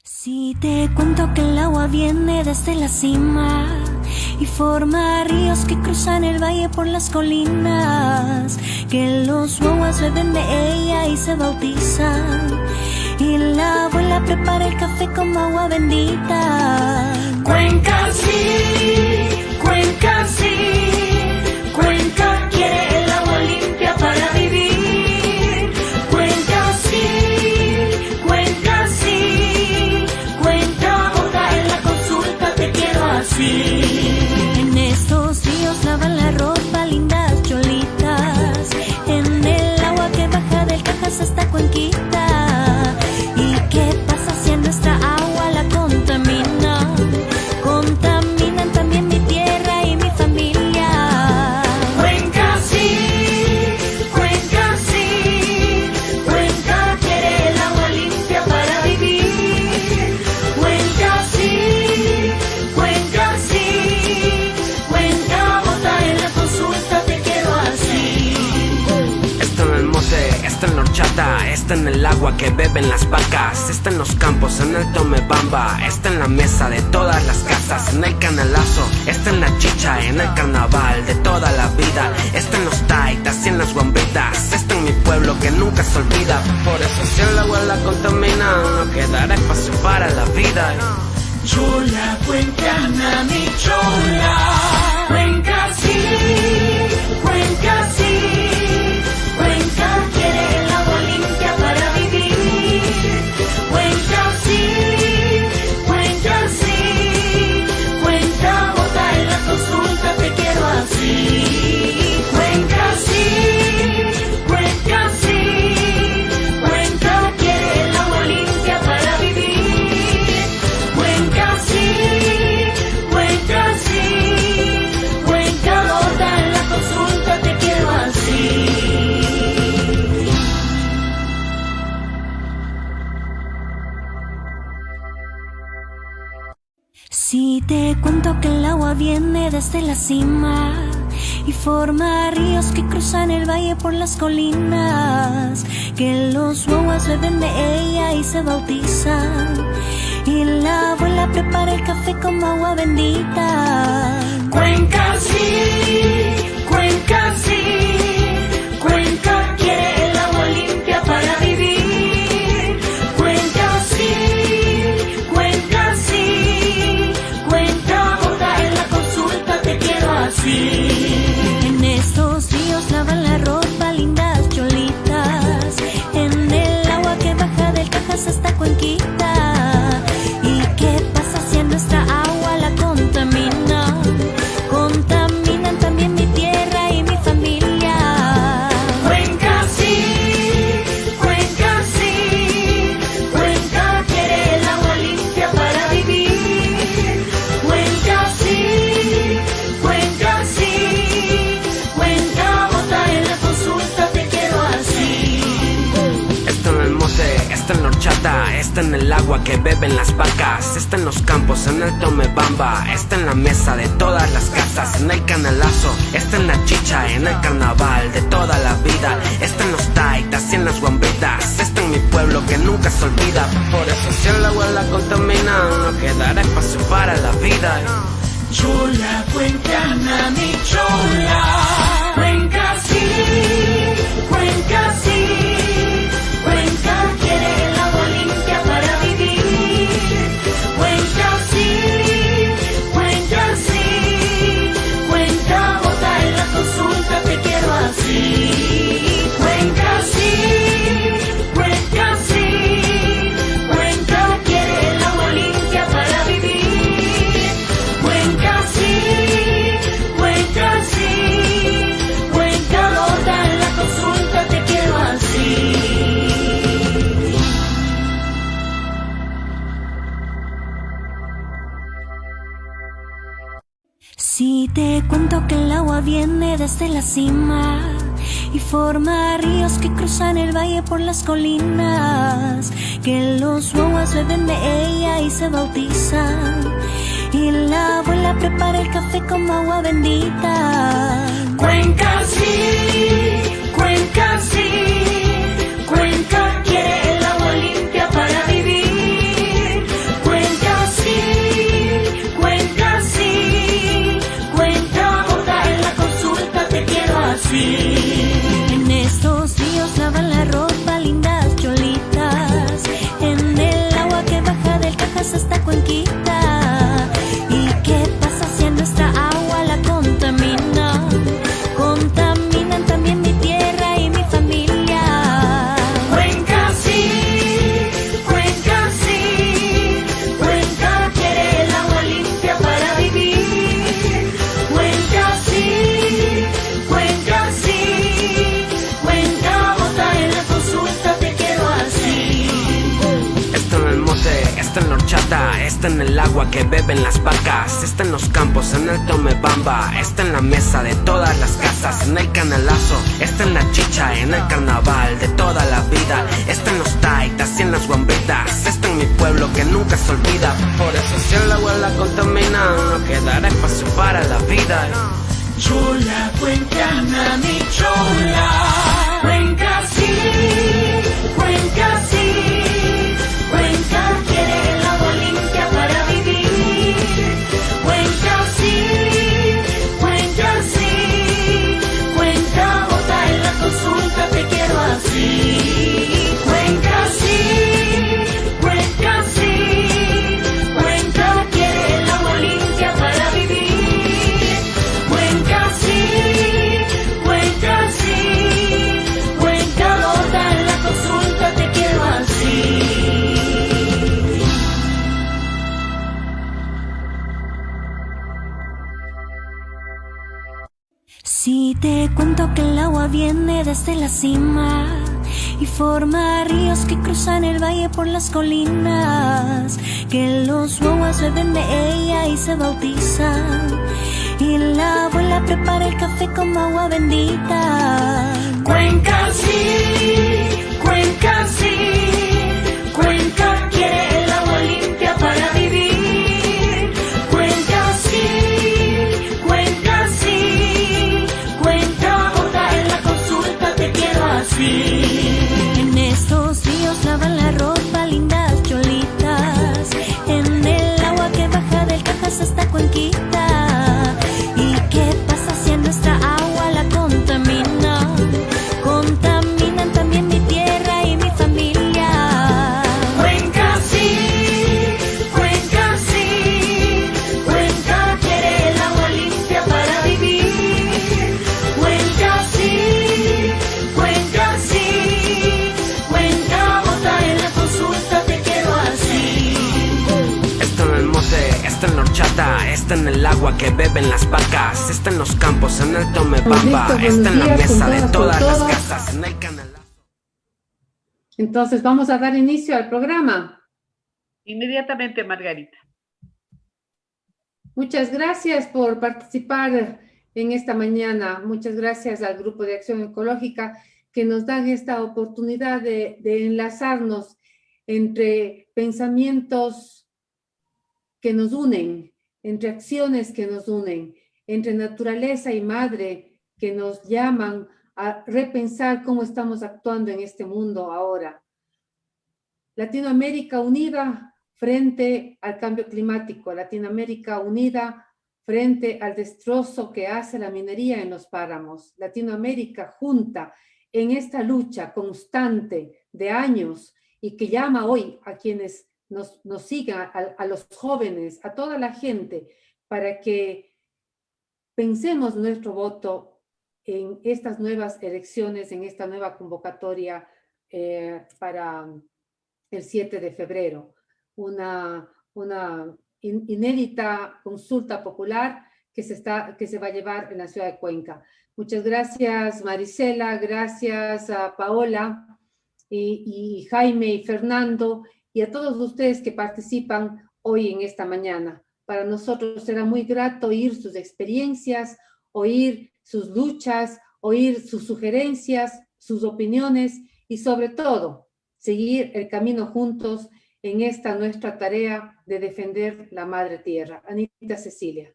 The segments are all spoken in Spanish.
Si te cuento que el agua viene desde la cima y forma ríos que cruzan el valle por las colinas, que los guaguas beben de ella y se bautizan, y la abuela prepara el café como agua bendita. Cuenca sí, Cuenca sí, Cuenca quiere el agua limpia para vivir. Cuenca sí, Cuenca sí, Cuenca vota en la consulta, te quiero así. En estos ríos lavan la ropa lindas cholitas, en el agua que baja del Cajas hasta Cuenquita. ¿Y qué pasa si a nuestra agua la contaminan? Contaminan también mi tierra y mi familia. Cuenca sí, Cuenca sí, Cuenca quiere el agua limpia para vivir. Cuenca sí, Cuenca sí, Cuenca vota en la consulta, te quiero así. Está en el monte, está en la horchata, está en el agua que beben las vacas, está en los campos, en el Tomebamba, está en la mesa de todas las casas, en el canalazo, está en la chicha, en el carnaval de toda la vida, está en los taitas y en las guambritas, está en mi pueblo que nunca se olvida. Por eso si el agua la contamina, no quedará espacio para la vida. Chola, cuencana, mi chola. Cuenca sí, Cuenca sí, Cuenca quiere el agua limpia para vivir. Cuenca sí, Cuenca sí, Cuenca vota en la consulta, te quiero así. Cuenca sí, Cuenca sí, Cuenca quiere el agua limpia para vivir. Cuenca sí, Cuenca sí, Cuenca vota en la consulta, te quiero así. Si te cuento que el agua viene desde la cima y forma ríos que cruzan el valle por las colinas, que los guaguas beben de ella y se bautizan, y la abuela prepara el café como agua bendita. Cuenca sí, Cuenca sí, Cuenca quiere el agua limpia para vivir. Cuenca sí, Cuenca sí, Cuenca vota en la consulta, te quiero así. En estos ríos lavan la ropa lindas cholitas, en el agua que baja del Cajas hasta Cuenquita. ¿Y qué pasa si a nuestra agua la contaminan? Contaminan también mi tierra y mi familia. Cuenca sí, Cuenca sí, Cuenca quiere el agua limpia para vivir. Cuenca sí, Cuenca sí, Cuenca vota en la consulta, te quiero así. Está en el monte, está en la horchata, está en el agua que beben las vacas, está en los campos, en el Tomebamba, está en la mesa de todas las casas, en el canalazo, está en la chicha, en el carnaval de toda la vida, está en los taitas y en las guambritas, está en mi pueblo que nunca se olvida. Por eso si el agua la contamina, no quedará espacio para la vida. Chola, cuencana, mi chola. Cuenca sí, Cuenca sí, Cuenca quiere el agua limpia para vivir. Cuenca sí, Cuenca sí, Cuenca vota en la consulta, te quiero así. Cuenca sí, Cuenca sí, Cuenca quiere el agua limpia para vivir. Cuenca sí, Cuenca sí, Cuenca vota en la consulta, te quiero así. Si te cuento que el agua viene desde la cima y forma ríos que cruzan el valle por las colinas, que los guaguas beben de ella y se bautizan, y la abuela prepara el café como agua bendita. Cuenca sí, Cuenca sí, Cuenca quiere el agua limpia para vivir. está en el agua que beben las vacas, está en los campos, en el Tomebamba, está en la mesa de todas las casas, en el canalazo, está en la chicha, en el carnaval de toda la vida, está en los taitas y en las guambritas, está en mi pueblo que nunca se olvida. Por eso si el agua la contamina, no quedará espacio para la vida. Chola, cuencana, mi chola. Cuenca sí, Cuenca sí. Cuenca quiere el agua limpia para vivir. Cuenca sí, Cuenca sí. Cuenca vota en la consulta, te quiero así. Cuenca sí, Cuenca sí. Cuenca quiere el agua limpia para vivir. Cuenca sí, Cuenca sí, Cuenca vota en la consulta, te quiero así. Si te cuento que el agua viene desde la cima y forma ríos que cruzan el valle por las colinas, que los guaguas beben de ella y se bautizan, y la abuela prepara el café como agua bendita. Cuenca sí, Cuenca sí. Cuenca quiere el agua limpia para vivir. Cuenca sí, Cuenca sí. Cuenca vota en la consulta, te quiero así. En estos ríos lavan la ropa lindas cholitas, en el agua que baja del Cajas hasta Cuenquita. ¿Y qué pasa si a nuestra agua la contaminan? Contaminan también mi tierra y mi familia. Cuenca sí, Cuenca sí. Cuenca quiere el agua limpia para vivir. Cuenca sí, Cuenca sí. Cuenca vota en la consulta, te quiero así. Está en el monte, está en la horchata, está en el agua que beben las vacas, está en los campos, en el Tomebamba, está en la mesa de todas las casas, en el canal. Entonces vamos a dar inicio al programa. Inmediatamente, Margarita. Muchas gracias por participar en esta mañana. Muchas gracias al Grupo de Acción Ecológica que nos dan esta oportunidad de enlazarnos entre pensamientos que nos unen, entre acciones que nos unen, entre naturaleza y madre que nos llaman a repensar cómo estamos actuando en este mundo ahora. Latinoamérica unida frente al cambio climático, Latinoamérica unida frente al destrozo que hace la minería en los páramos, Latinoamérica junta en esta lucha constante de años y que llama hoy a quienes nos sigan, a los jóvenes, a toda la gente, para que pensemos nuestro voto en estas nuevas elecciones, en esta nueva convocatoria para el 7 de febrero. Una inédita consulta popular que se va a llevar en la ciudad de Cuenca. Muchas gracias, Marisela, gracias a Paola y Jaime y Fernando y a todos ustedes que participan hoy en esta mañana. Para nosotros será muy grato oír sus experiencias, oír sus luchas, oír sus sugerencias, sus opiniones y sobre todo seguir el camino juntos en esta nuestra tarea de defender la madre tierra. Anita Cecilia.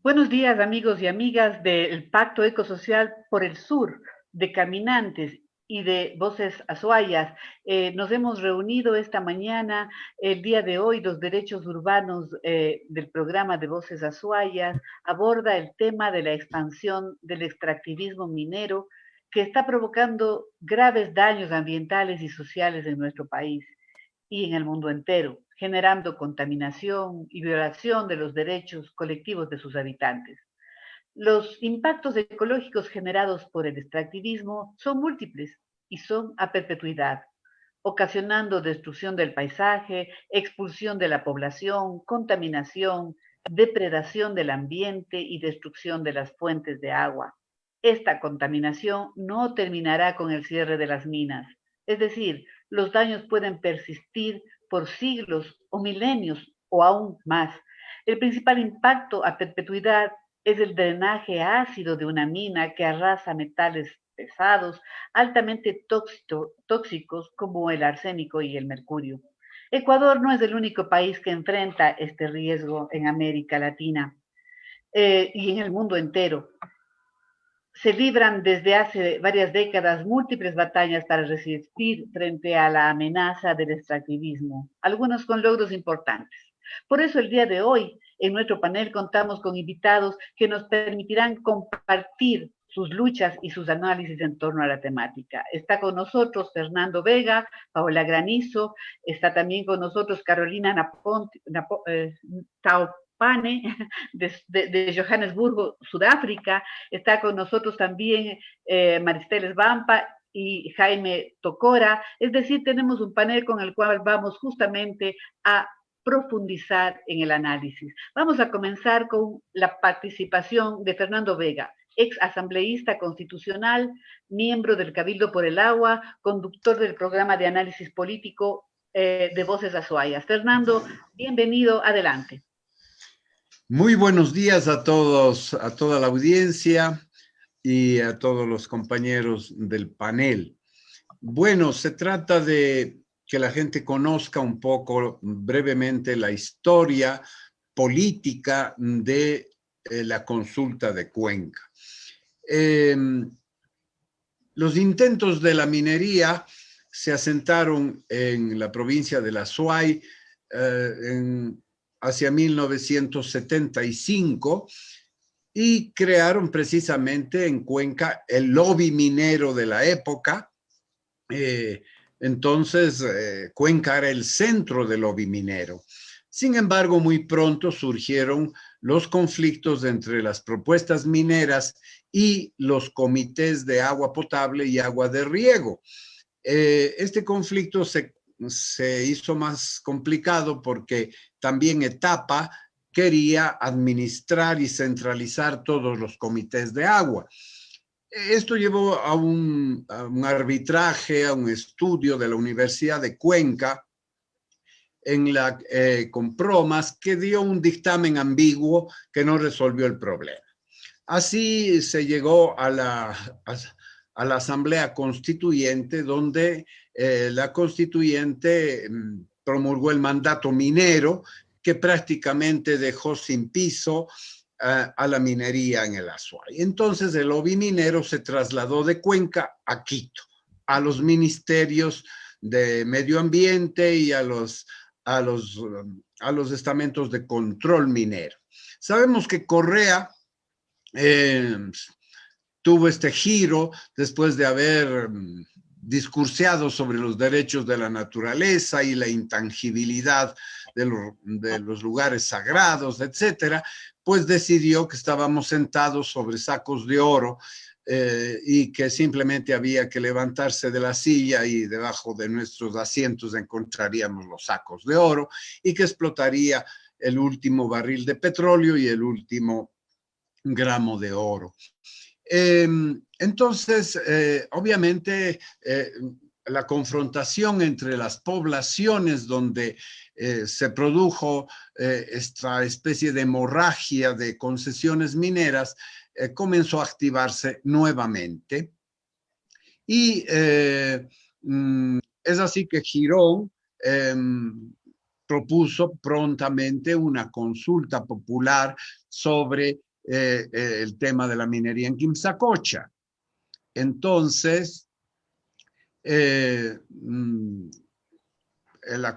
Buenos días, amigos y amigas del Pacto Ecosocial por el Sur, de Caminantes y de Voces Azuayas. Nos hemos reunido esta mañana, el día de hoy, los derechos urbanos del programa de Voces Azuayas aborda el tema de la expansión del extractivismo minero que está provocando graves daños ambientales y sociales en nuestro país y en el mundo entero, generando contaminación y violación de los derechos colectivos de sus habitantes. Los impactos ecológicos generados por el extractivismo son múltiples y son a perpetuidad, ocasionando destrucción del paisaje, expulsión de la población, contaminación, depredación del ambiente y destrucción de las fuentes de agua. Esta contaminación no terminará con el cierre de las minas, es decir, los daños pueden persistir por siglos o milenios o aún más. El principal impacto a perpetuidad es el drenaje ácido de una mina que arrasa metales pesados, altamente tóxicos como el arsénico y el mercurio. Ecuador no es el único país que enfrenta este riesgo en América Latina y en el mundo entero. Se libran desde hace varias décadas múltiples batallas para resistir frente a la amenaza del extractivismo, algunos con logros importantes. Por eso el día de hoy, en nuestro panel, contamos con invitados que nos permitirán compartir sus luchas y sus análisis en torno a la temática. Está con nosotros Fernando Vega, Paola Granizo, está también con nosotros Carolina Taupane, de Johannesburgo, Sudáfrica. Está con nosotros también Maristeles Vampa y Jaime Tocora. Es decir, tenemos un panel con el cual vamos justamente a profundizar en el análisis. Vamos a comenzar con la participación de Fernando Vega, ex asambleísta constitucional, miembro del Cabildo por el Agua, conductor del programa de análisis político de Voces Azuayas. Fernando, bienvenido, adelante. Muy buenos días a todos, a toda la audiencia y a todos los compañeros del panel. Bueno, se trata de que la gente conozca un poco brevemente la historia política de la consulta de Cuenca. Los intentos de la minería se asentaron en la provincia de la Azuay hacia 1975 y crearon precisamente en Cuenca el lobby minero de la época. Entonces, Cuenca era el centro del lobby minero. Sin embargo, muy pronto surgieron los conflictos entre las propuestas mineras y los comités de agua potable y agua de riego. Este conflicto se hizo más complicado porque también Etapa quería administrar y centralizar todos los comités de agua. Esto llevó a un arbitraje, a un estudio de la Universidad de Cuenca con Promas, que dio un dictamen ambiguo que no resolvió el problema. Así se llegó a la Asamblea Constituyente, donde la Constituyente promulgó el mandato minero, que prácticamente dejó sin piso a la minería en el Azuay. Entonces el lobby minero se trasladó de Cuenca a Quito, a los ministerios de medio ambiente y a los estamentos de control minero. Sabemos que Correa tuvo este giro después de haber discurseado sobre los derechos de la naturaleza y la intangibilidad de los lugares sagrados, etcétera, pues decidió que estábamos sentados sobre sacos de oro y que simplemente había que levantarse de la silla y debajo de nuestros asientos encontraríamos los sacos de oro y que explotaría el último barril de petróleo y el último gramo de oro. Entonces, obviamente, la confrontación entre las poblaciones donde se produjo esta especie de hemorragia de concesiones mineras comenzó a activarse nuevamente. Y es así que Girón propuso prontamente una consulta popular sobre el tema de la minería en Quimsacocha. Entonces, la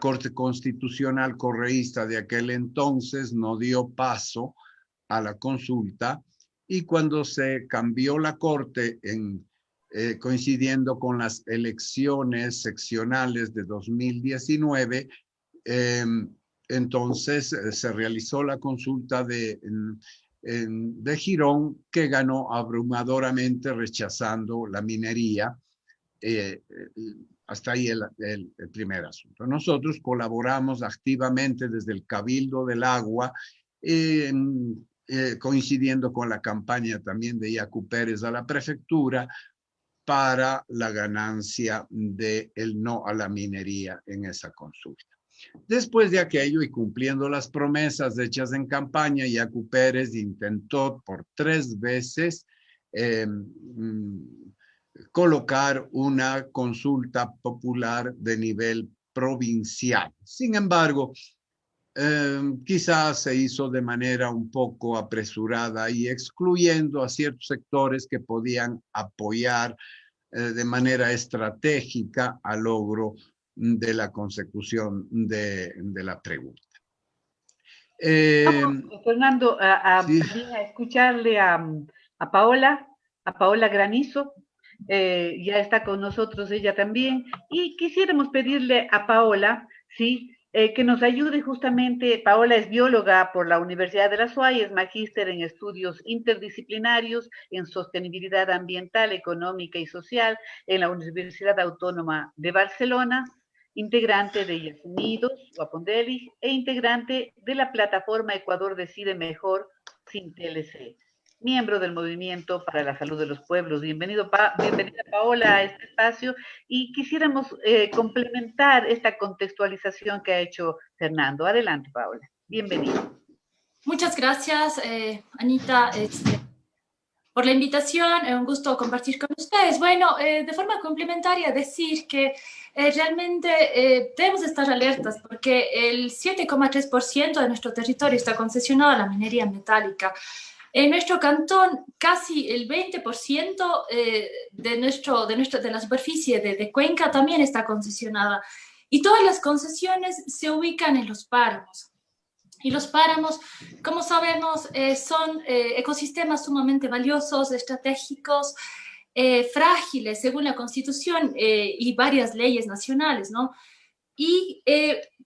Corte Constitucional correísta de aquel entonces no dio paso a la consulta y cuando se cambió la Corte coincidiendo con las elecciones seccionales de 2019, entonces se realizó la consulta de Girón, que ganó abrumadoramente rechazando la minería. Hasta ahí el primer asunto. Nosotros colaboramos activamente desde el Cabildo del Agua, coincidiendo con la campaña también de Yacu Pérez a la prefectura para la ganancia del no a la minería en esa consulta. Después de aquello y cumpliendo las promesas hechas en campaña, Yacu Pérez intentó por 3 veces colocar una consulta popular de nivel provincial. Sin embargo, quizás se hizo de manera un poco apresurada y excluyendo a ciertos sectores que podían apoyar de manera estratégica al logro de la consecución de la pregunta. Vamos, Fernando, Sí. también a escucharle a Paola Granizo. Ya está con nosotros ella también. Y quisiéramos pedirle a Paola, ¿sí? Que nos ayude justamente. Paola es bióloga por la Universidad de La Suay, es magíster en estudios interdisciplinarios en sostenibilidad ambiental, económica y social en la Universidad Autónoma de Barcelona, integrante de Yes Unidos, Guapondelis, e integrante de la plataforma Ecuador Decide Mejor sin TLC, miembro del Movimiento para la Salud de los Pueblos. Bienvenida Paola a este espacio y quisiéramos complementar esta contextualización que ha hecho Fernando. Adelante, Paola. Bienvenida. Muchas gracias, Anita, por la invitación. Es un gusto compartir con ustedes. Bueno, de forma complementaria decir que realmente debemos estar alertas porque el 7,3% de nuestro territorio está concesionado a la minería metálica. En nuestro cantón, casi el 20% de la superficie de Cuenca también está concesionada. Y todas las concesiones se ubican en los páramos. Y los páramos, como sabemos, son ecosistemas sumamente valiosos, estratégicos, frágiles, según la Constitución y varias leyes nacionales, ¿no? Y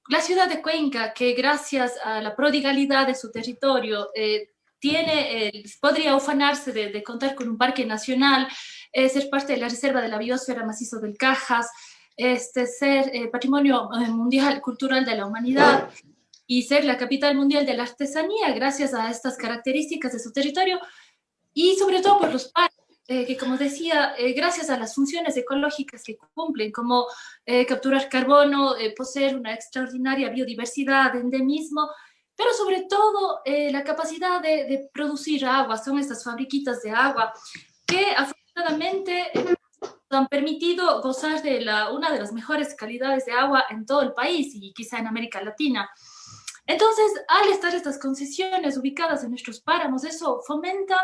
la ciudad de Cuenca, que gracias a la prodigalidad de su territorio, podría ufanarse de contar con un parque nacional, ser parte de la reserva de la biosfera macizo del Cajas, ser patrimonio mundial cultural de la humanidad y ser la capital mundial de la artesanía gracias a estas características de su territorio y sobre todo por los parques, que como decía, gracias a las funciones ecológicas que cumplen, como capturar carbono, poseer una extraordinaria biodiversidad, endemismo, pero sobre todo la capacidad de producir agua. Son estas fabriquitas de agua que afortunadamente han permitido gozar de una de las mejores calidades de agua en todo el país y quizá en América Latina. Entonces, al estar estas concesiones ubicadas en nuestros páramos, eso fomenta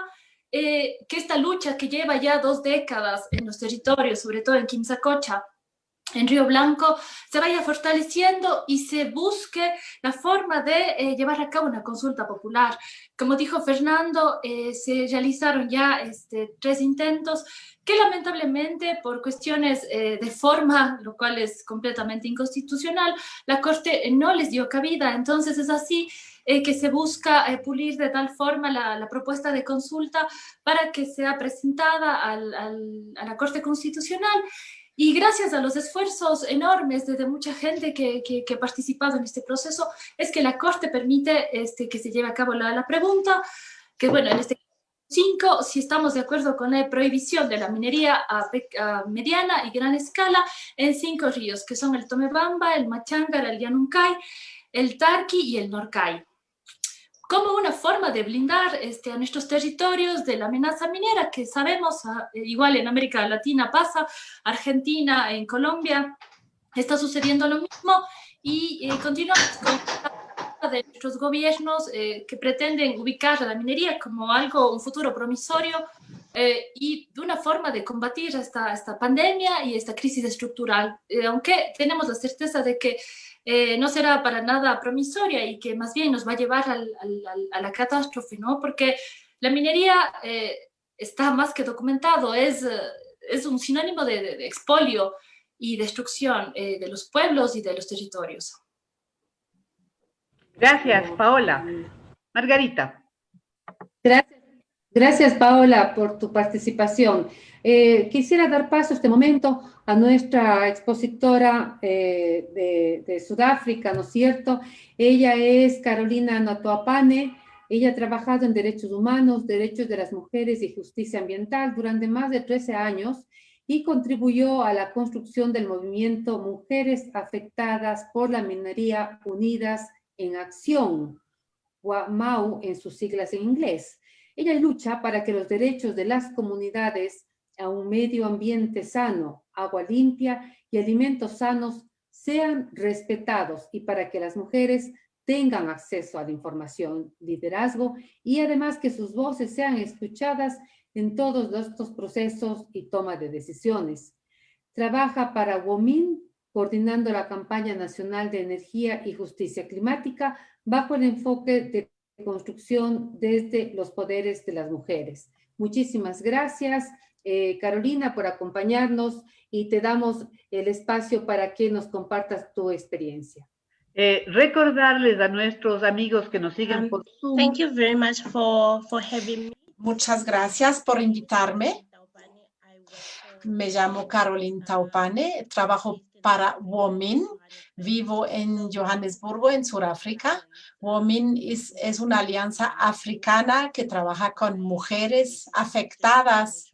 que esta lucha que lleva ya 2 décadas en los territorios, sobre todo en Quimsacocha, en Río Blanco, se vaya fortaleciendo y se busque la forma de llevar a cabo una consulta popular. Como dijo Fernando, se realizaron ya 3 intentos que lamentablemente por cuestiones de forma, lo cual es completamente inconstitucional, la Corte no les dio cabida. Entonces es así que se busca pulir de tal forma la propuesta de consulta para que sea presentada a la Corte Constitucional. Y gracias a los esfuerzos enormes de mucha gente que ha participado en este proceso, es que la Corte permite que se lleve a cabo la pregunta, que bueno, en este caso 5, si estamos de acuerdo con la prohibición de la minería a mediana y gran escala en 5 ríos, que son el Tomebamba, el Machángara, el Llanuncay, el Tarqui y el Norcay, como una forma de blindar a nuestros territorios de la amenaza minera, que sabemos, igual en América Latina pasa, Argentina, en Colombia, está sucediendo lo mismo, y continuamos con de nuestros gobiernos que pretenden ubicar a la minería como un futuro promisorio y de una forma de combatir esta pandemia y esta crisis estructural, aunque tenemos la certeza de que no será para nada promisoria y que más bien nos va a llevar a la catástrofe, ¿no? Porque la minería está más que documentado, es un sinónimo de expolio y destrucción de los pueblos y de los territorios. Gracias, Paola. Margarita. Gracias, Paola, por tu participación. Quisiera dar paso este momento a nuestra expositora de Sudáfrica, ¿no es cierto? Ella es Carolina Natoapane. Ella ha trabajado en derechos humanos, derechos de las mujeres y justicia ambiental durante más de 13 años y contribuyó a la construcción del movimiento Mujeres Afectadas por la Minería Unidas en Acción, WAMAU en sus siglas en inglés. Ella lucha para que los derechos de las comunidades a un medio ambiente sano, agua limpia y alimentos sanos sean respetados y para que las mujeres tengan acceso a la información, liderazgo y además que sus voces sean escuchadas en todos estos procesos y toma de decisiones. Trabaja para WOMIN, coordinando la campaña nacional de energía y justicia climática bajo el enfoque de construcción desde los poderes de las mujeres. Muchísimas gracias, Carolina, por acompañarnos y te damos el espacio para que nos compartas tu experiencia. Recordarles a nuestros amigos que nos siguen por Zoom. Thank you very much for having me. Muchas gracias por invitarme. Me llamo Caroline Taupane, trabajo para WOMIN, vivo en Johannesburgo, en Sudáfrica. WOMIN es una alianza africana que trabaja con mujeres afectadas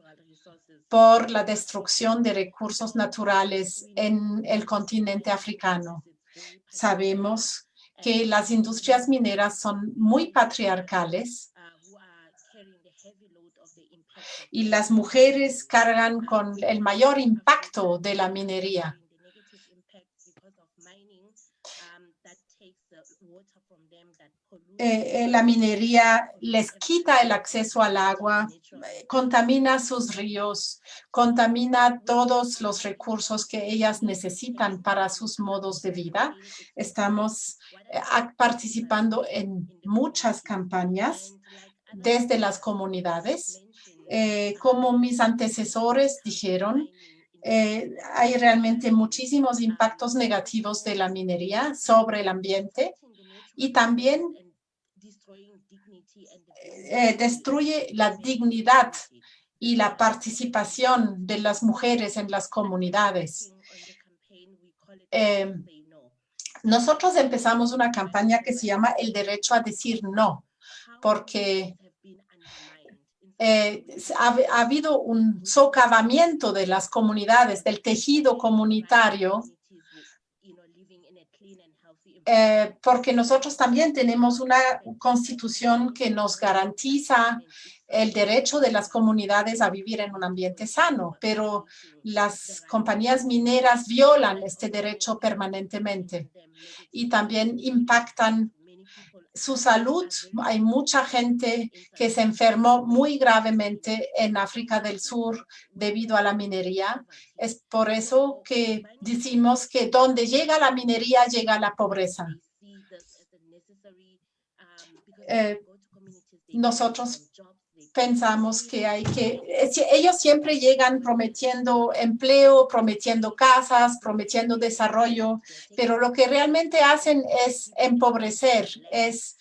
por la destrucción de recursos naturales en el continente africano. Sabemos que las industrias mineras son muy patriarcales y las mujeres cargan con el mayor impacto de la minería. La minería les quita el acceso al agua, contamina sus ríos, contamina todos los recursos que ellas necesitan para sus modos de vida. Estamos participando en muchas campañas desde las comunidades. Como mis antecesores dijeron, hay realmente muchísimos impactos negativos de la minería sobre el ambiente y también destruye la dignidad y la participación de las mujeres en las comunidades. Nosotros empezamos una campaña que se llama El Derecho a Decir No, porque ha habido un socavamiento de las comunidades, del tejido comunitario, porque nosotros también tenemos una constitución que nos garantiza el derecho de las comunidades a vivir en un ambiente sano, pero las compañías mineras violan este derecho permanentemente y también impactan su salud. Hay mucha gente que se enfermó muy gravemente en África del Sur debido a la minería. Es por eso que decimos que donde llega la minería, llega la pobreza. Nosotros pensamos que ellos siempre llegan prometiendo empleo, prometiendo casas, prometiendo desarrollo, pero lo que realmente hacen es empobrecer, es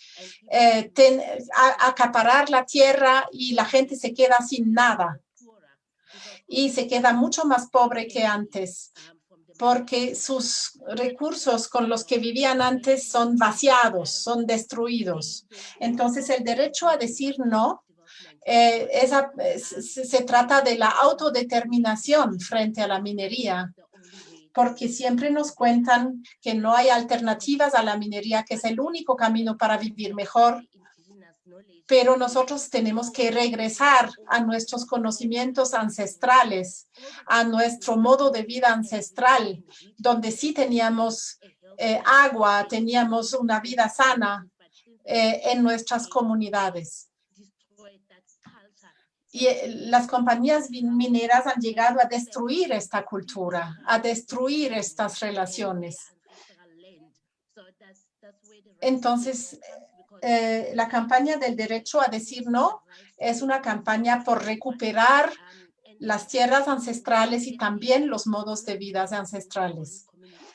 acaparar la tierra y la gente se queda sin nada y se queda mucho más pobre que antes, porque sus recursos con los que vivían antes son vaciados, son destruidos. Entonces, el derecho a decir no se trata de la autodeterminación frente a la minería, porque siempre nos cuentan que no hay alternativas a la minería, que es el único camino para vivir mejor. Pero nosotros tenemos que regresar a nuestros conocimientos ancestrales, a nuestro modo de vida ancestral, donde sí teníamos agua, teníamos una vida sana en nuestras comunidades. Y las compañías mineras han llegado a destruir esta cultura, a destruir estas relaciones. Entonces, la campaña del derecho a decir no es una campaña por recuperar las tierras ancestrales y también los modos de vida ancestrales.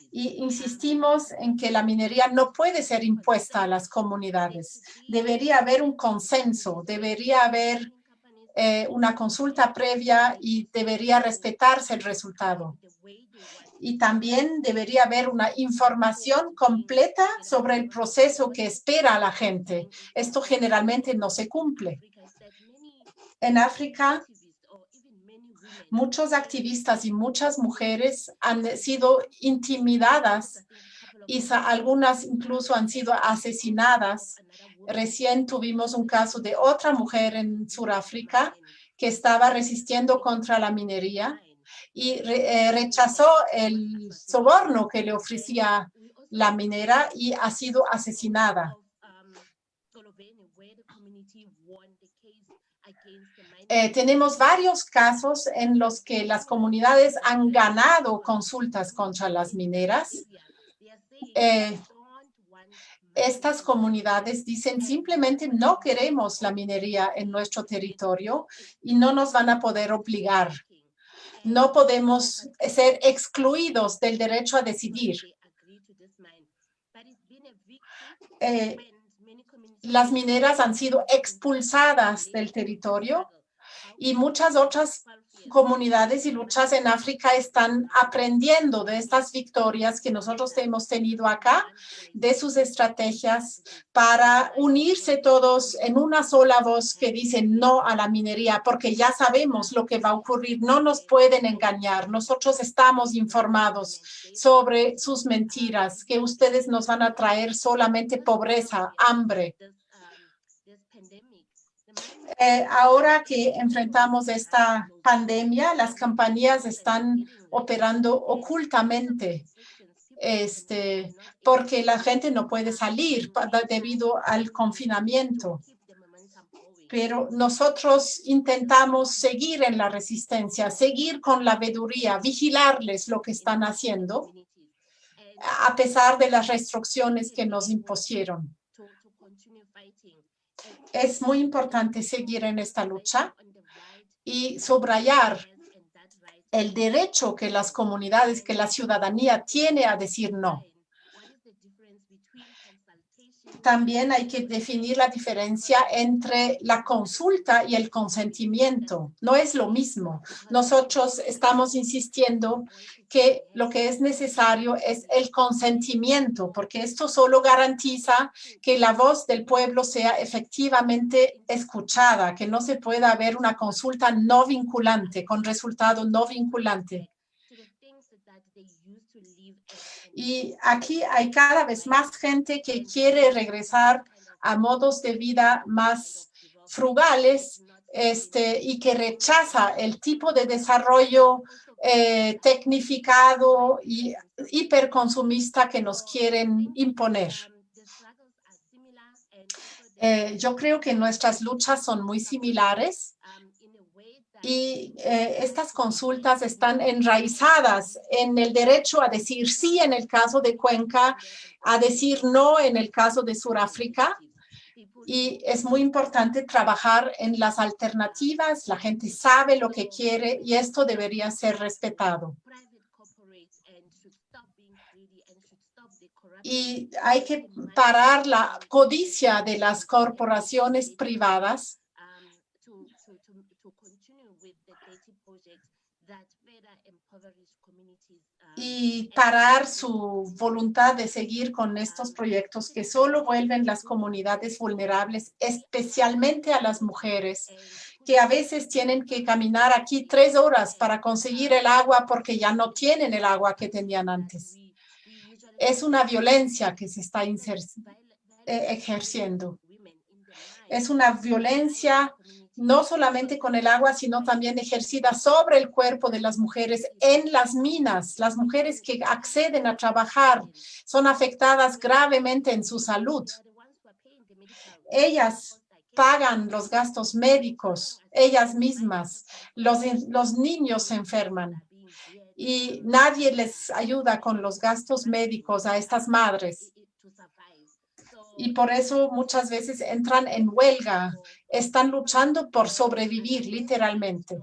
Y insistimos en que la minería no puede ser impuesta a las comunidades. Debería haber un consenso, debería haber una consulta previa y debería respetarse el resultado. Y también debería haber una información completa sobre el proceso que espera a la gente. Esto generalmente no se cumple. En África, muchos activistas y muchas mujeres han sido intimidadas y algunas incluso han sido asesinadas. Recién tuvimos un caso de otra mujer en Sudáfrica que estaba resistiendo contra la minería y rechazó el soborno que le ofrecía la minera y ha sido asesinada. Tenemos varios casos en los que las comunidades han ganado consultas contra las mineras. Estas comunidades dicen simplemente no queremos la minería en nuestro territorio y no nos van a poder obligar. No podemos ser excluidos del derecho a decidir. Las mineras han sido expulsadas del territorio y muchas otras comunidades y luchas en África están aprendiendo de estas victorias que nosotros hemos tenido acá, de sus estrategias para unirse todos en una sola voz que dice no a la minería, porque ya sabemos lo que va a ocurrir, no nos pueden engañar, nosotros estamos informados sobre sus mentiras, que ustedes nos van a traer solamente pobreza, hambre. Ahora que enfrentamos esta pandemia, las compañías están operando ocultamente porque la gente no puede salir debido al confinamiento. Pero nosotros intentamos seguir en la resistencia, seguir con la veeduría, vigilarles lo que están haciendo, a pesar de las restricciones que nos impusieron. Es muy importante seguir en esta lucha y subrayar el derecho que las comunidades, que la ciudadanía tiene a decir no. También hay que definir la diferencia entre la consulta y el consentimiento. No es lo mismo. Nosotros estamos insistiendo que lo que es necesario es el consentimiento, porque esto solo garantiza que la voz del pueblo sea efectivamente escuchada, que no se pueda haber una consulta no vinculante, con resultado no vinculante. Y aquí hay cada vez más gente que quiere regresar a modos de vida más frugales y que rechaza el tipo de desarrollo tecnificado y hiperconsumista que nos quieren imponer. Yo creo que nuestras luchas son muy similares. Y estas consultas están enraizadas en el derecho a decir sí en el caso de Cuenca, a decir no en el caso de Sudáfrica. Y es muy importante trabajar en las alternativas. La gente sabe lo que quiere y esto debería ser respetado. Y hay que parar la codicia de las corporaciones privadas y parar su voluntad de seguir con estos proyectos que solo vuelven las comunidades vulnerables, especialmente a las mujeres, que a veces tienen que caminar aquí 3 horas para conseguir el agua porque ya no tienen el agua que tenían antes. Es una violencia que se está ejerciendo. Es una violencia no solamente con el agua, sino también ejercida sobre el cuerpo de las mujeres en las minas. Las mujeres que acceden a trabajar son afectadas gravemente en su salud. Ellas pagan los gastos médicos, ellas mismas. Los niños se enferman y nadie les ayuda con los gastos médicos a estas madres. Y por eso muchas veces entran en huelga, están luchando por sobrevivir literalmente.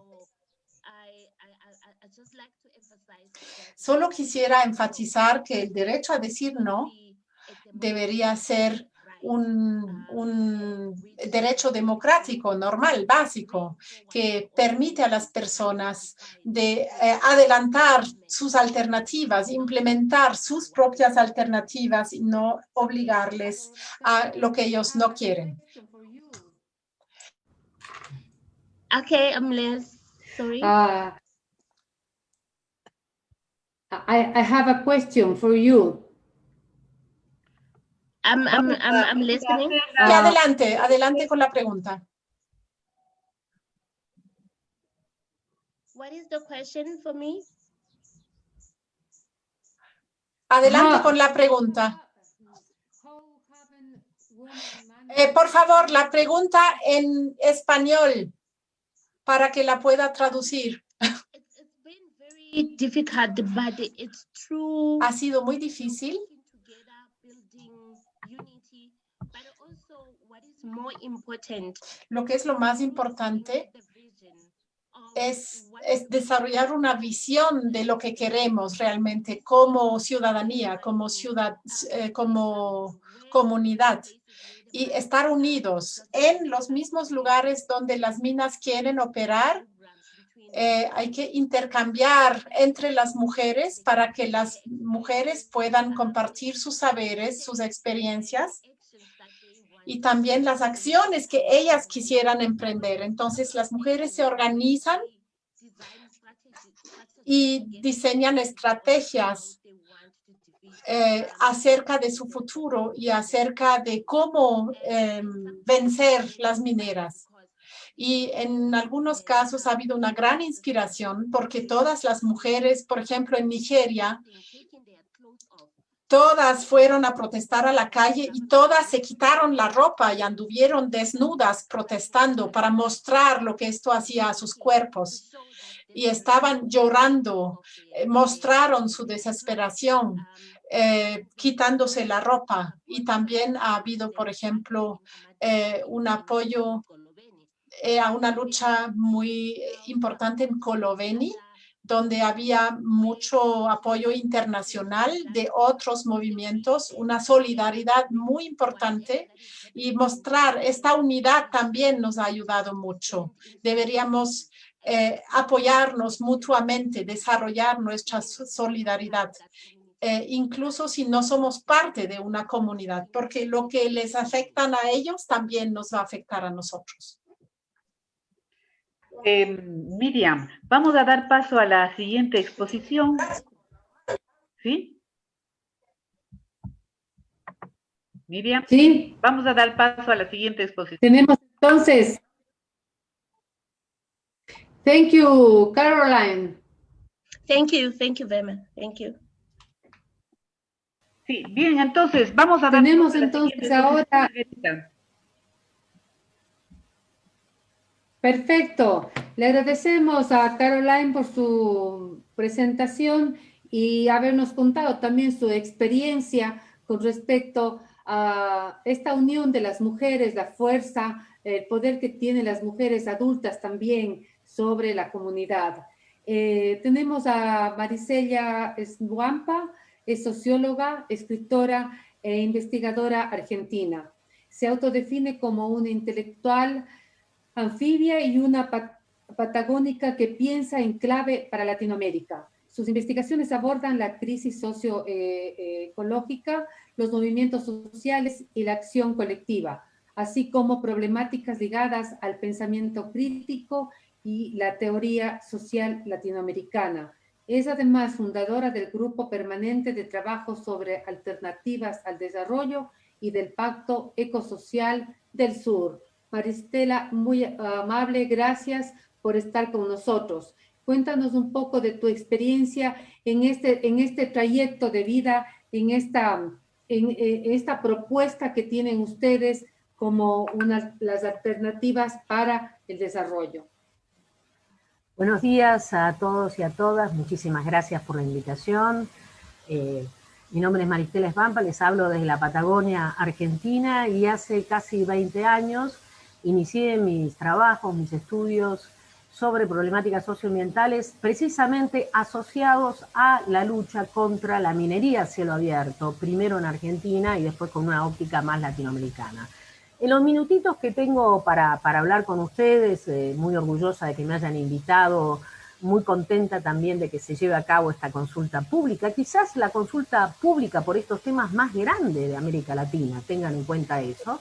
Solo quisiera enfatizar que el derecho a decir no debería ser un derecho democrático, normal, básico, que permite a las personas de adelantar sus alternativas, implementar sus propias alternativas y no obligarles a lo que ellos no quieren. Okay, I'm Liz. Sorry. I have a question for you. I'm listening. Y adelante con la pregunta. What is the question for me? Adelante con la pregunta. Por favor, la pregunta en español para que la pueda traducir. It's been very difficult, but it's true. Ha sido muy difícil. Lo que es lo más importante es desarrollar una visión de lo que queremos realmente como ciudadanía, como comunidad, y estar unidos en los mismos lugares donde las minas quieren operar. Hay que intercambiar entre las mujeres para que las mujeres puedan compartir sus saberes, sus experiencias y también las acciones que ellas quisieran emprender. Entonces, las mujeres se organizan y diseñan estrategias acerca de su futuro y acerca de cómo vencer las mineras. Y en algunos casos ha habido una gran inspiración porque todas las mujeres, por ejemplo, en Nigeria, todas fueron a protestar a la calle y todas se quitaron la ropa y anduvieron desnudas protestando para mostrar lo que esto hacía a sus cuerpos. Y estaban llorando, mostraron su desesperación, quitándose la ropa. Y también ha habido, por ejemplo, un apoyo a una lucha muy importante en Coloveni, donde había mucho apoyo internacional de otros movimientos, una solidaridad muy importante, y mostrar esta unidad también nos ha ayudado mucho. Deberíamos apoyarnos mutuamente, desarrollar nuestra solidaridad, incluso si no somos parte de una comunidad, porque lo que les afecta a ellos también nos va a afectar a nosotros. Miriam, vamos a dar paso a la siguiente exposición. ¿Sí? Miriam. Sí. Vamos a dar paso a la siguiente exposición. Tenemos entonces. Thank you, Caroline. Thank you very much. Thank you. Sí, bien, entonces vamos a dar Tenemos paso a la entonces siguiente ahora. exposición. Perfecto. Le agradecemos a Caroline por su presentación y habernos contado también su experiencia con respecto a esta unión de las mujeres, la fuerza, el poder que tienen las mujeres adultas también sobre la comunidad. Tenemos a Marisela Swampa, es socióloga, escritora e investigadora argentina. Se autodefine como una intelectual anfibia y una patagónica que piensa en clave para Latinoamérica. Sus investigaciones abordan la crisis socioecológica, los movimientos sociales y la acción colectiva, así como problemáticas ligadas al pensamiento crítico y la teoría social latinoamericana. Es además fundadora del Grupo Permanente de Trabajo sobre Alternativas al Desarrollo y del Pacto Ecosocial del Sur. Maristela, muy amable, gracias por estar con nosotros. Cuéntanos un poco de tu experiencia en este trayecto de vida, en esta propuesta que tienen ustedes como las alternativas para el desarrollo. Buenos días a todos y a todas. Muchísimas gracias por la invitación. Mi nombre es Maristela Swampa, les hablo desde la Patagonia, Argentina, y hace casi 20 años inicié mis trabajos, mis estudios sobre problemáticas socioambientales precisamente asociados a la lucha contra la minería a cielo abierto, primero en Argentina y después con una óptica más latinoamericana. En los minutitos que tengo para hablar con ustedes, muy orgullosa de que me hayan invitado, muy contenta también de que se lleve a cabo esta consulta pública, quizás la consulta pública por estos temas más grande de América Latina, tengan en cuenta eso.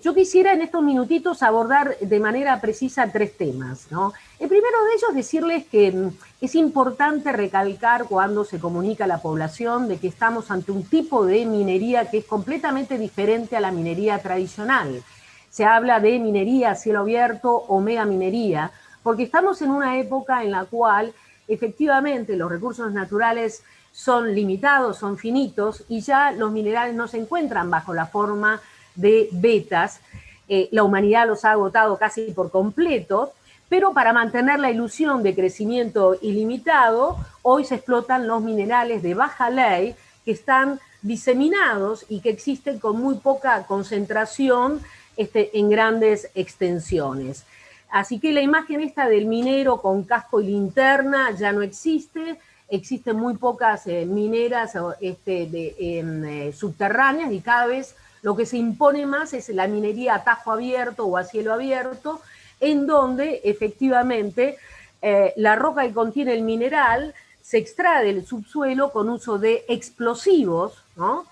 Yo quisiera en estos minutitos abordar de manera precisa 3 temas, ¿no? El primero de ellos decirles que es importante recalcar cuando se comunica a la población de que estamos ante un tipo de minería que es completamente diferente a la minería tradicional. Se habla de minería a cielo abierto o megaminería, porque estamos en una época en la cual efectivamente los recursos naturales son limitados, son finitos, y ya los minerales no se encuentran bajo la forma de vetas. La humanidad los ha agotado casi por completo, pero para mantener la ilusión de crecimiento ilimitado, hoy se explotan los minerales de baja ley que están diseminados y que existen con muy poca concentración en grandes extensiones. Así que la imagen esta del minero con casco y linterna ya no existe. Existen muy pocas mineras subterráneas, y cada vez lo que se impone más es la minería a tajo abierto o a cielo abierto, en donde efectivamente la roca que contiene el mineral se extrae del subsuelo con uso de explosivos, ¿no?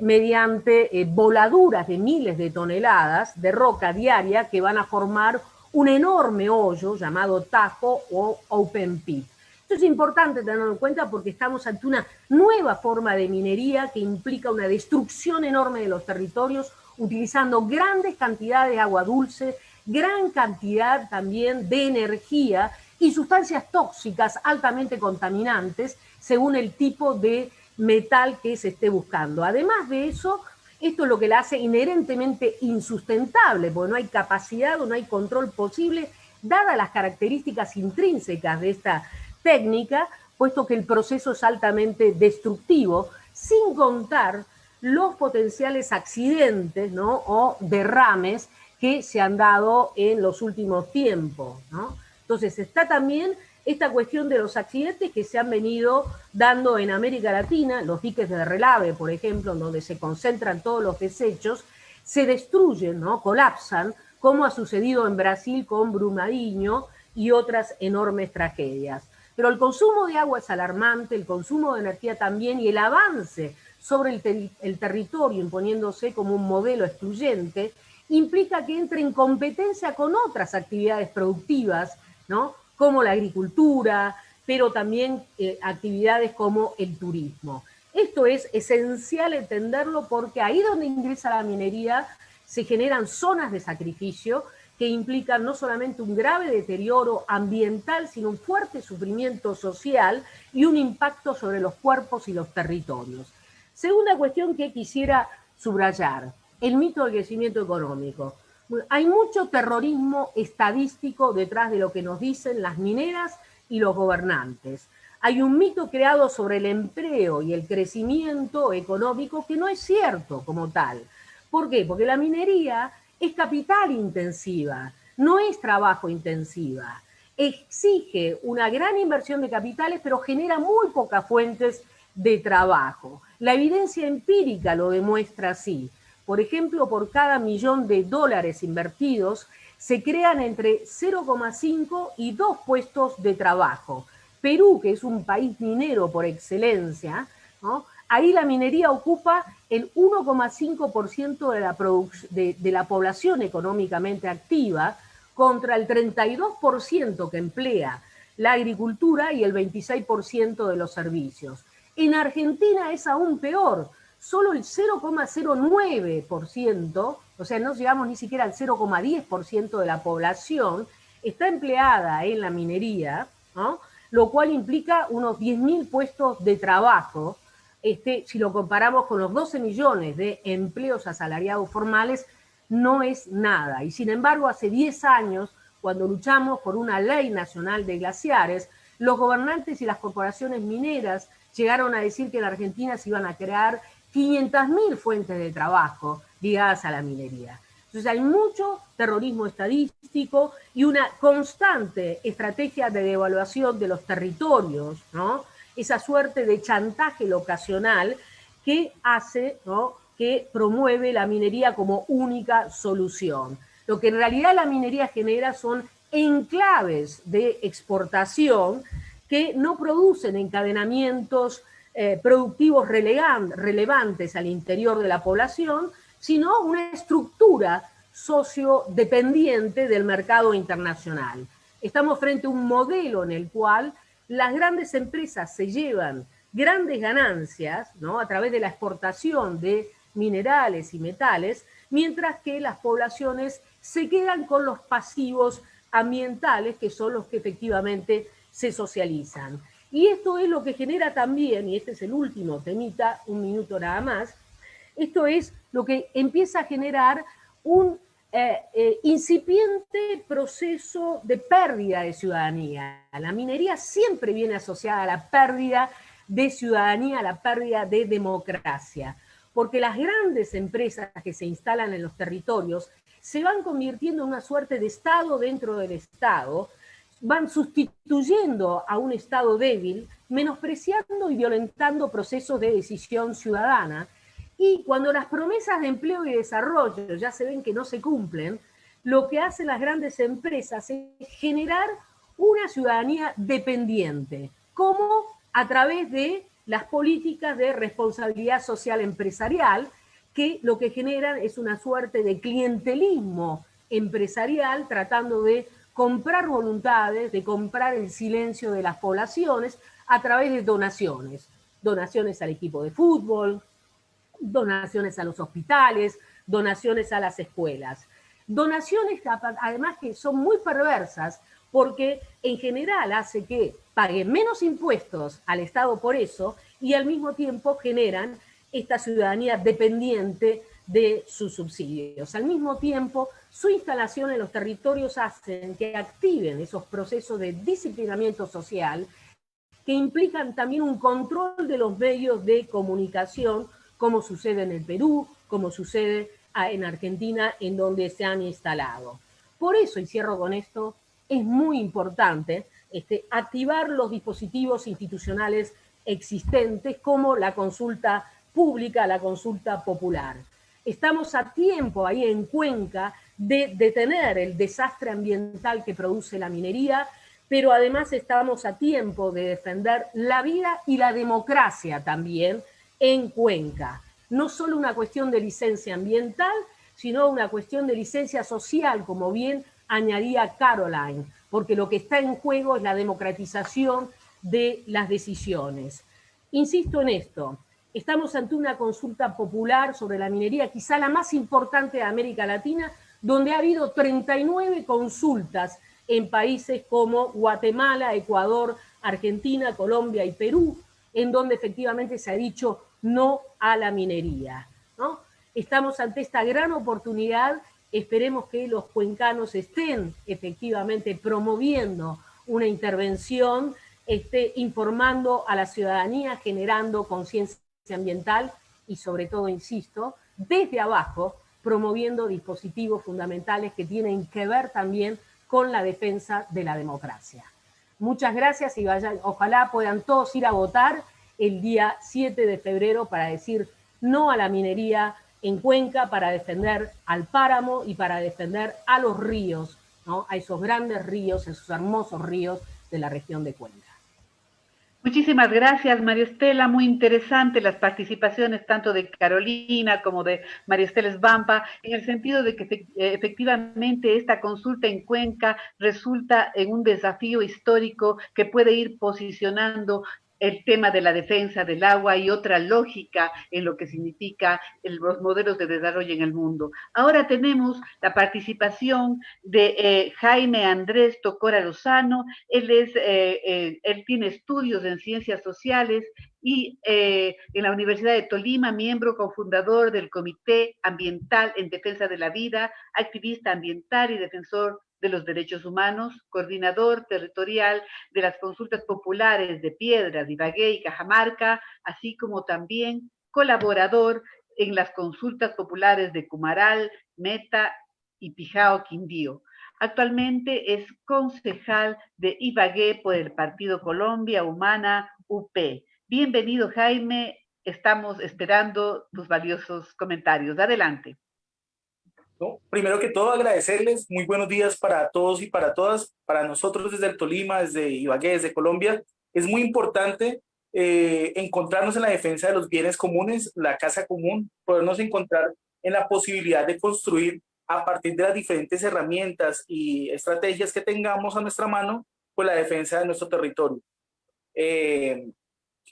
Mediante voladuras de miles de toneladas de roca diaria que van a formar un enorme hoyo llamado tajo o open pit. Esto es importante tenerlo en cuenta porque estamos ante una nueva forma de minería que implica una destrucción enorme de los territorios, utilizando grandes cantidades de agua dulce, gran cantidad también de energía y sustancias tóxicas altamente contaminantes según el tipo de metal que se esté buscando. Además de eso, esto es lo que la hace inherentemente insustentable, porque no hay capacidad o no hay control posible, dadas las características intrínsecas de esta técnica, puesto que el proceso es altamente destructivo, sin contar los potenciales accidentes, ¿no? O derrames que se han dado en los últimos tiempos, ¿no? Entonces está también esta cuestión de los accidentes que se han venido dando en América Latina, los diques de relave, por ejemplo, donde se concentran todos los desechos, se destruyen, ¿no? Colapsan, como ha sucedido en Brasil con Brumadinho y otras enormes tragedias. Pero el consumo de agua es alarmante, el consumo de energía también, y el avance sobre el territorio imponiéndose como un modelo excluyente implica que entre en competencia con otras actividades productivas, ¿no? Como la agricultura, pero también actividades como el turismo. Esto es esencial entenderlo porque ahí donde ingresa la minería se generan zonas de sacrificio que implican no solamente un grave deterioro ambiental, sino un fuerte sufrimiento social y un impacto sobre los cuerpos y los territorios. Segunda cuestión que quisiera subrayar, el mito del crecimiento económico. Hay mucho terrorismo estadístico detrás de lo que nos dicen las mineras y los gobernantes. Hay un mito creado sobre el empleo y el crecimiento económico que no es cierto como tal. ¿Por qué? Porque la minería es capital intensiva, no es trabajo intensiva. Exige una gran inversión de capitales, pero genera muy pocas fuentes de trabajo. La evidencia empírica lo demuestra así. Por ejemplo, por cada $1.000.000 invertidos, se crean entre 0,5 y 2 puestos de trabajo. Perú, que es un país minero por excelencia, ¿no? Ahí la minería ocupa el 1,5% de la población económicamente activa, contra el 32% que emplea la agricultura y el 26% de los servicios. En Argentina es aún peor. Solo el 0,09%, o sea, no llegamos ni siquiera al 0,10% de la población, está empleada en la minería, ¿no? Lo cual implica unos 10.000 puestos de trabajo. Si lo comparamos con los 12 millones de empleos asalariados formales, no es nada. Y sin embargo, hace 10 años, cuando luchamos por una ley nacional de glaciares, los gobernantes y las corporaciones mineras llegaron a decir que en Argentina se iban a crear 500.000 fuentes de trabajo ligadas a la minería. Entonces hay mucho terrorismo estadístico y una constante estrategia de devaluación de los territorios, ¿no? Esa suerte de chantaje locacional que hace, ¿no?, que promueve la minería como única solución. Lo que en realidad la minería genera son enclaves de exportación que no producen encadenamientos productivos relevantes al interior de la población, sino una estructura sociodependiente del mercado internacional. Estamos frente a un modelo en el cual las grandes empresas se llevan grandes ganancias, ¿no?, a través de la exportación de minerales y metales, mientras que las poblaciones se quedan con los pasivos ambientales, que son los que efectivamente se socializan. Y esto es lo que genera también, y este es el último temita, un minuto nada más, esto es lo que empieza a generar un incipiente proceso de pérdida de ciudadanía. La minería siempre viene asociada a la pérdida de ciudadanía, a la pérdida de democracia, porque las grandes empresas que se instalan en los territorios se van convirtiendo en una suerte de Estado dentro del Estado, van sustituyendo a un Estado débil, menospreciando y violentando procesos de decisión ciudadana. Y cuando las promesas de empleo y desarrollo ya se ven que no se cumplen, lo que hacen las grandes empresas es generar una ciudadanía dependiente. ¿Cómo? A través de las políticas de responsabilidad social empresarial, que lo que generan es una suerte de clientelismo empresarial, tratando de comprar voluntades, de comprar el silencio de las poblaciones a través de donaciones. Donaciones al equipo de fútbol, donaciones a los hospitales, donaciones a las escuelas. Donaciones, además, que son muy perversas, porque en general hace que paguen menos impuestos al Estado por eso, y al mismo tiempo generan esta ciudadanía dependiente de sus subsidios. Al mismo tiempo, su instalación en los territorios hacen que activen esos procesos de disciplinamiento social que implican también un control de los medios de comunicación, como sucede en el Perú, como sucede en Argentina, en donde se han instalado. Por eso, y cierro con esto, es muy importante activar los dispositivos institucionales existentes, como la consulta pública, la consulta popular. Estamos a tiempo ahí en Cuenca de detener el desastre ambiental que produce la minería, pero además estamos a tiempo de defender la vida y la democracia también en Cuenca. No solo una cuestión de licencia ambiental, sino una cuestión de licencia social, como bien añadía Caroline, porque lo que está en juego es la democratización de las decisiones. Insisto en esto, estamos ante una consulta popular sobre la minería, quizá la más importante de América Latina, donde ha habido 39 consultas en países como Guatemala, Ecuador, Argentina, Colombia y Perú, en donde efectivamente se ha dicho no a la minería, ¿no? Estamos ante esta gran oportunidad. Esperemos que los cuencanos estén efectivamente promoviendo una intervención, informando a la ciudadanía, generando conciencia ambiental y sobre todo, insisto, desde abajo, promoviendo dispositivos fundamentales que tienen que ver también con la defensa de la democracia. Muchas gracias y ojalá puedan todos ir a votar el día 7 de febrero para decir no a la minería en Cuenca, para defender al páramo y para defender a los ríos, ¿no?, a esos grandes ríos, esos hermosos ríos de la región de Cuenca. Muchísimas gracias, María Estela. Muy interesante las participaciones tanto de Carolina como de María Estela Svampa, en el sentido de que efectivamente esta consulta en Cuenca resulta en un desafío histórico que puede ir posicionando el tema de la defensa del agua y otra lógica en lo que significa los modelos de desarrollo en el mundo. Ahora tenemos la participación de Jaime Andrés Tocora Lozano. Él tiene estudios en ciencias sociales y en la Universidad de Tolima, miembro cofundador del Comité Ambiental en Defensa de la Vida, activista ambiental y defensor de los derechos humanos, coordinador territorial de las consultas populares de Piedras, Ibagué y Cajamarca, así como también colaborador en las consultas populares de Cumaral, Meta y Pijao, Quindío. Actualmente es concejal de Ibagué por el Partido Colombia Humana UP. Bienvenido, Jaime. Estamos esperando tus valiosos comentarios. Adelante. ¿No? Primero que todo, agradecerles. Muy buenos días para todos y para todas. Para nosotros desde el Tolima, desde Ibagué, desde Colombia, es muy importante encontrarnos en la defensa de los bienes comunes, la casa común, podernos encontrar en la posibilidad de construir a partir de las diferentes herramientas y estrategias que tengamos a nuestra mano, pues la defensa de nuestro territorio.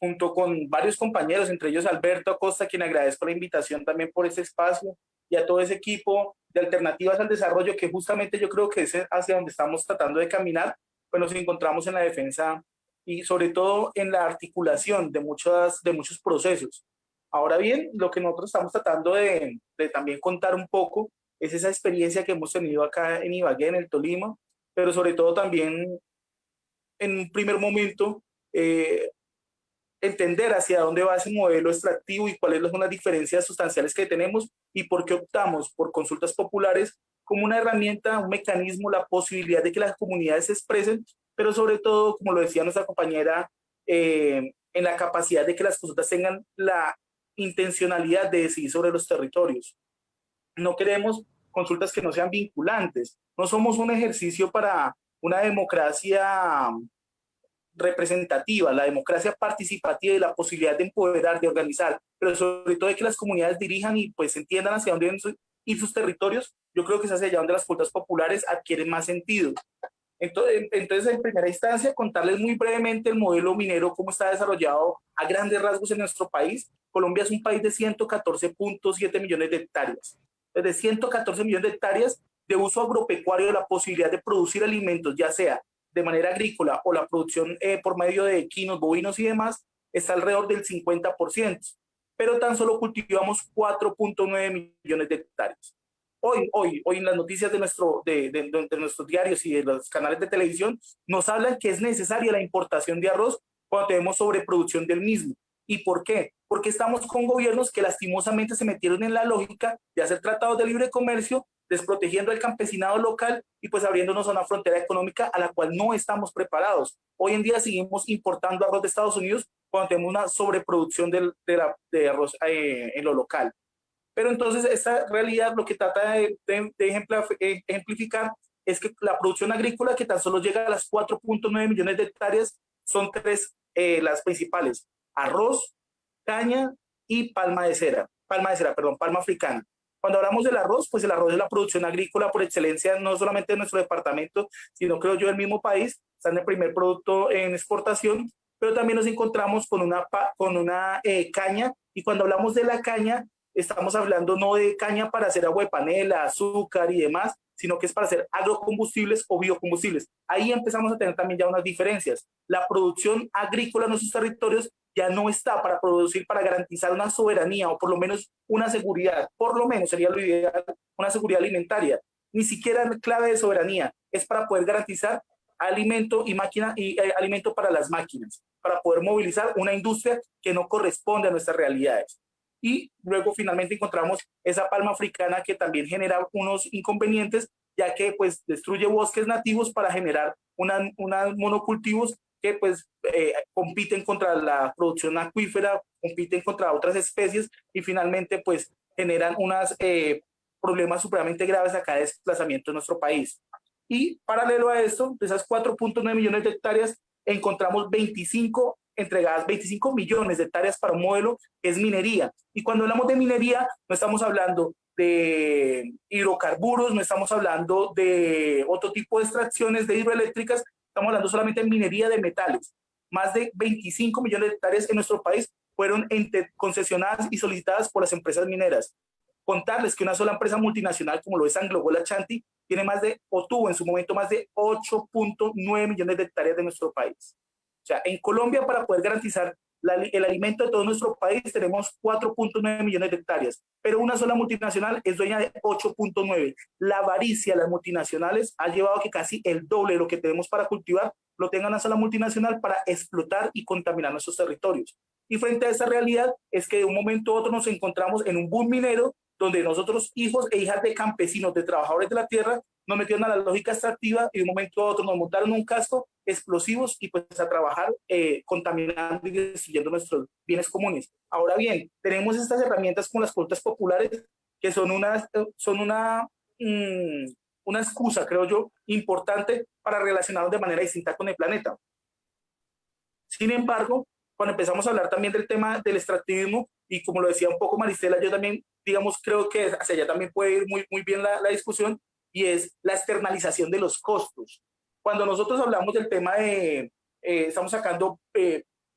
Junto con varios compañeros, entre ellos Alberto Acosta, a quien agradezco la invitación también por este espacio, y a todo ese equipo de Alternativas al Desarrollo, que justamente yo creo que es hacia donde estamos tratando de caminar, pues nos encontramos en la defensa y sobre todo en la articulación de muchos procesos. Ahora bien, lo que nosotros estamos tratando de también contar un poco es esa experiencia que hemos tenido acá en Ibagué, en el Tolima, pero sobre todo también en un primer momento entender hacia dónde va ese modelo extractivo y cuáles son las diferencias sustanciales que tenemos y por qué optamos por consultas populares como una herramienta, un mecanismo, la posibilidad de que las comunidades se expresen, pero sobre todo, como lo decía nuestra compañera, en la capacidad de que las consultas tengan la intencionalidad de decidir sobre los territorios. No queremos consultas que no sean vinculantes. No somos un ejercicio para una democracia representativa, la democracia participativa y la posibilidad de empoderar, de organizar, pero sobre todo de que las comunidades dirijan y pues entiendan hacia dónde deben ir sus territorios. Yo creo que es hacia allá donde las consultas populares adquieren más sentido. Entonces, en primera instancia, contarles muy brevemente el modelo minero, cómo está desarrollado a grandes rasgos en nuestro país. Colombia es un país de 114.7 millones de hectáreas. De 114 millones de hectáreas de uso agropecuario, la posibilidad de producir alimentos, ya sea de manera agrícola o la producción por medio de equinos, bovinos y demás, está alrededor del 50%, pero tan solo cultivamos 4.9 millones de hectáreas. Hoy en las noticias de nuestros diarios y de los canales de televisión nos hablan que es necesaria la importación de arroz cuando tenemos sobreproducción del mismo. ¿Y por qué? Porque estamos con gobiernos que lastimosamente se metieron en la lógica de hacer tratados de libre comercio, desprotegiendo al campesinado local y pues abriéndonos a una frontera económica a la cual no estamos preparados. Hoy en día seguimos importando arroz de Estados Unidos cuando tenemos una sobreproducción de arroz en lo local. Pero entonces esta realidad lo que trata de ejemplificar es que la producción agrícola, que tan solo llega a las 4.9 millones de hectáreas, son tres las principales: arroz, caña y palma africana. Cuando hablamos del arroz, pues el arroz es la producción agrícola por excelencia, no solamente de nuestro departamento, sino creo yo del mismo país. Está en el primer producto en exportación, pero también nos encontramos con una caña, y cuando hablamos de la caña, estamos hablando no de caña para hacer agua de panela, azúcar y demás, sino que es para hacer agrocombustibles o biocombustibles. Ahí empezamos a tener también ya unas diferencias. La producción agrícola en nuestros territorios ya no está para producir, para garantizar una soberanía o por lo menos una seguridad, por lo menos sería lo ideal, una seguridad alimentaria. Ni siquiera en clave de soberanía, es para poder garantizar alimento alimento para las máquinas, para poder movilizar una industria que no corresponde a nuestras realidades. Y luego finalmente encontramos esa palma africana que también genera unos inconvenientes, ya que pues destruye bosques nativos para generar unos monocultivos que pues compiten contra la producción acuífera, compiten contra otras especies y finalmente pues generan unos problemas supremamente graves acá de desplazamiento en nuestro país. Y paralelo a esto, de esas 4.9 millones de hectáreas, encontramos 25 millones de hectáreas para un modelo que es minería. Y cuando hablamos de minería, no estamos hablando de hidrocarburos, no estamos hablando de otro tipo de extracciones de hidroeléctricas, estamos hablando solamente de minería de metales. Más de 25 millones de hectáreas en nuestro país fueron concesionadas y solicitadas por las empresas mineras. Contarles que una sola empresa multinacional como lo es AngloGold Ashanti tiene tuvo en su momento más de 8.9 millones de hectáreas de nuestro país. O sea, en Colombia, para poder garantizar el alimento de todo nuestro país, tenemos 4.9 millones de hectáreas, pero una sola multinacional es dueña de 8.9. La avaricia de las multinacionales ha llevado a que casi el doble de lo que tenemos para cultivar lo tenga una sola multinacional para explotar y contaminar nuestros territorios. Y frente a esa realidad es que de un momento a otro nos encontramos en un boom minero donde nosotros, hijos e hijas de campesinos, de trabajadores de la tierra, nos metieron a la lógica extractiva y de un momento a otro nos montaron un casco, explosivos y pues a trabajar contaminando y destruyendo nuestros bienes comunes. Ahora bien, tenemos estas herramientas como las consultas populares que son una excusa, creo yo, importante para relacionarnos de manera distinta con el planeta. Sin embargo, cuando empezamos a hablar también del tema del extractivismo, y como lo decía un poco Maristela, yo también digamos, creo que hacia allá también puede ir muy bien la discusión, y es la externalización de los costos. Cuando nosotros hablamos del tema de, estamos sacando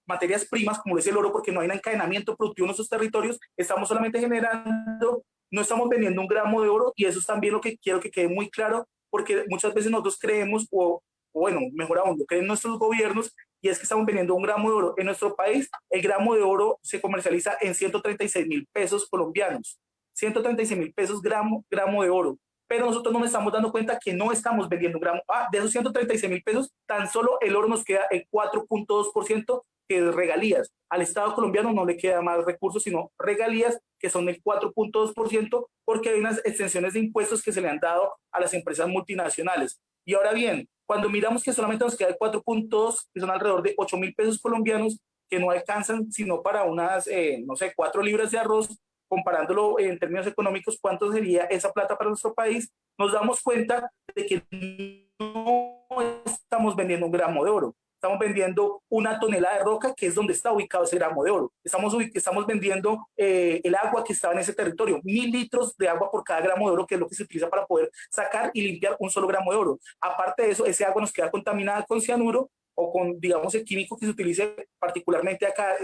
materias primas, como es el oro, porque no hay un encadenamiento productivo en esos territorios, estamos solamente generando, no estamos vendiendo un gramo de oro, y eso es también lo que quiero que quede muy claro, porque muchas veces nosotros creemos, o bueno, mejor aún, lo creen nuestros gobiernos, y es que estamos vendiendo un gramo de oro. En nuestro país, el gramo de oro se comercializa en 136.000 pesos colombianos. 136.000 pesos gramo de oro. Pero nosotros no nos estamos dando cuenta que no estamos vendiendo un gramo. De esos 136.000 pesos, tan solo el oro nos queda el 4.2% que es regalías. Al Estado colombiano no le queda más recursos, sino regalías, que son el 4.2%, porque hay unas extensiones de impuestos que se le han dado a las empresas multinacionales. Y ahora bien, cuando miramos que solamente nos queda el 4.2, que son alrededor de 8.000 pesos colombianos, que no alcanzan sino para unas, no sé, 4 libras de arroz, comparándolo en términos económicos, cuánto sería esa plata para nuestro país, nos damos cuenta de que no estamos vendiendo un gramo de oro, estamos vendiendo una tonelada de roca, que es donde está ubicado ese gramo de oro. Estamos vendiendo el agua que estaba en ese territorio, 1.000 litros de agua por cada gramo de oro, que es lo que se utiliza para poder sacar y limpiar un solo gramo de oro. Aparte de eso, ese agua nos queda contaminada con cianuro, o con, digamos, el químico que se utilice particularmente acá,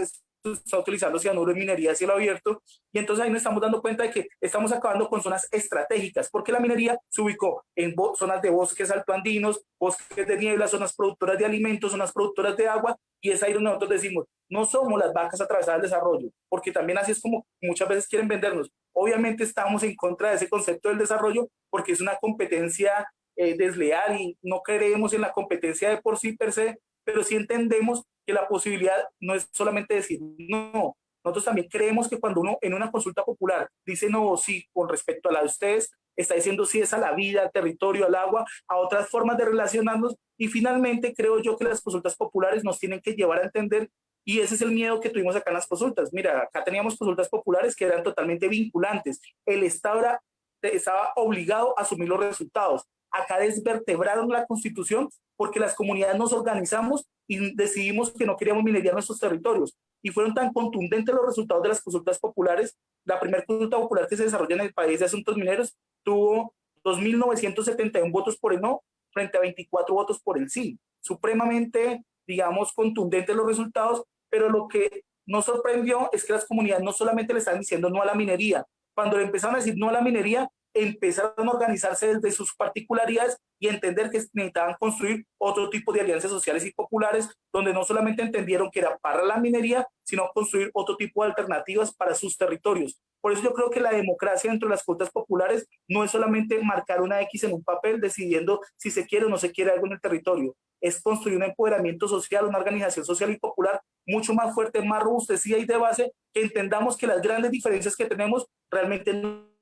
está utilizando cianuro en minería a cielo abierto, y entonces ahí nos estamos dando cuenta de que estamos acabando con zonas estratégicas, porque la minería se ubicó en zonas de bosques altoandinos, bosques de niebla, zonas productoras de alimentos, zonas productoras de agua, y es ahí donde nosotros decimos, no somos las vacas atravesadas del desarrollo, porque también así es como muchas veces quieren vendernos. Obviamente estamos en contra de ese concepto del desarrollo, porque es una competencia desleal, y no creemos en la competencia de por sí per se, pero sí entendemos que la posibilidad no es solamente decir no. Nosotros también creemos que cuando uno en una consulta popular dice no o sí con respecto a la de ustedes, está diciendo sí es a la vida, al territorio, al agua, a otras formas de relacionarnos, y finalmente creo yo que las consultas populares nos tienen que llevar a entender, y ese es el miedo que tuvimos acá en las consultas. Mira, acá teníamos consultas populares que eran totalmente vinculantes. El Estado estaba obligado a asumir los resultados. Acá desvertebraron la Constitución porque las comunidades nos organizamos y decidimos que no queríamos minería en nuestros territorios. Y fueron tan contundentes los resultados de las consultas populares. La primera consulta popular que se desarrolla en el país de asuntos mineros tuvo 2.971 votos por el no frente a 24 votos por el sí. Supremamente, digamos, contundentes los resultados, pero lo que nos sorprendió es que las comunidades no solamente le están diciendo no a la minería. Cuando le empezaron a decir no a la minería, empezaron a organizarse desde sus particularidades y entender que necesitaban construir otro tipo de alianzas sociales y populares, donde no solamente entendieron que era para la minería, sino construir otro tipo de alternativas para sus territorios. Por eso yo creo que la democracia dentro de las consultas populares no es solamente marcar una X en un papel decidiendo si se quiere o no se quiere algo en el territorio, es construir un empoderamiento social, una organización social y popular mucho más fuerte, más robustecida y de base, que entendamos que las grandes diferencias que tenemos realmente no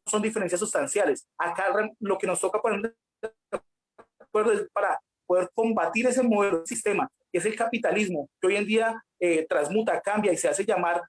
son diferencias sustanciales. Acá lo que nos toca poner de acuerdo es para poder combatir ese modelo de sistema, que es el capitalismo, que hoy en día transmuta, cambia y se hace llamar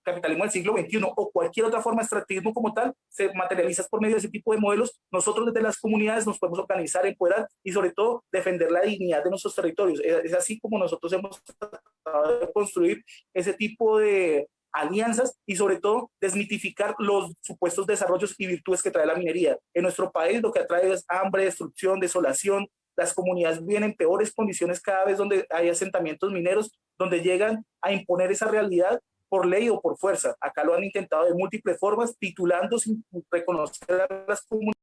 capitalismo del siglo XXI, o cualquier otra forma de extractivismo como tal, se materializa por medio de ese tipo de modelos. Nosotros desde las comunidades nos podemos organizar, empoderar y sobre todo defender la dignidad de nuestros territorios. Es así como nosotros hemos tratado de construir ese tipo de alianzas y sobre todo desmitificar los supuestos desarrollos y virtudes que trae la minería. En nuestro país lo que atrae es hambre, destrucción, desolación. Las comunidades viven en peores condiciones cada vez donde hay asentamientos mineros, donde llegan a imponer esa realidad por ley o por fuerza. Acá lo han intentado de múltiples formas, titulando sin reconocer a las comunidades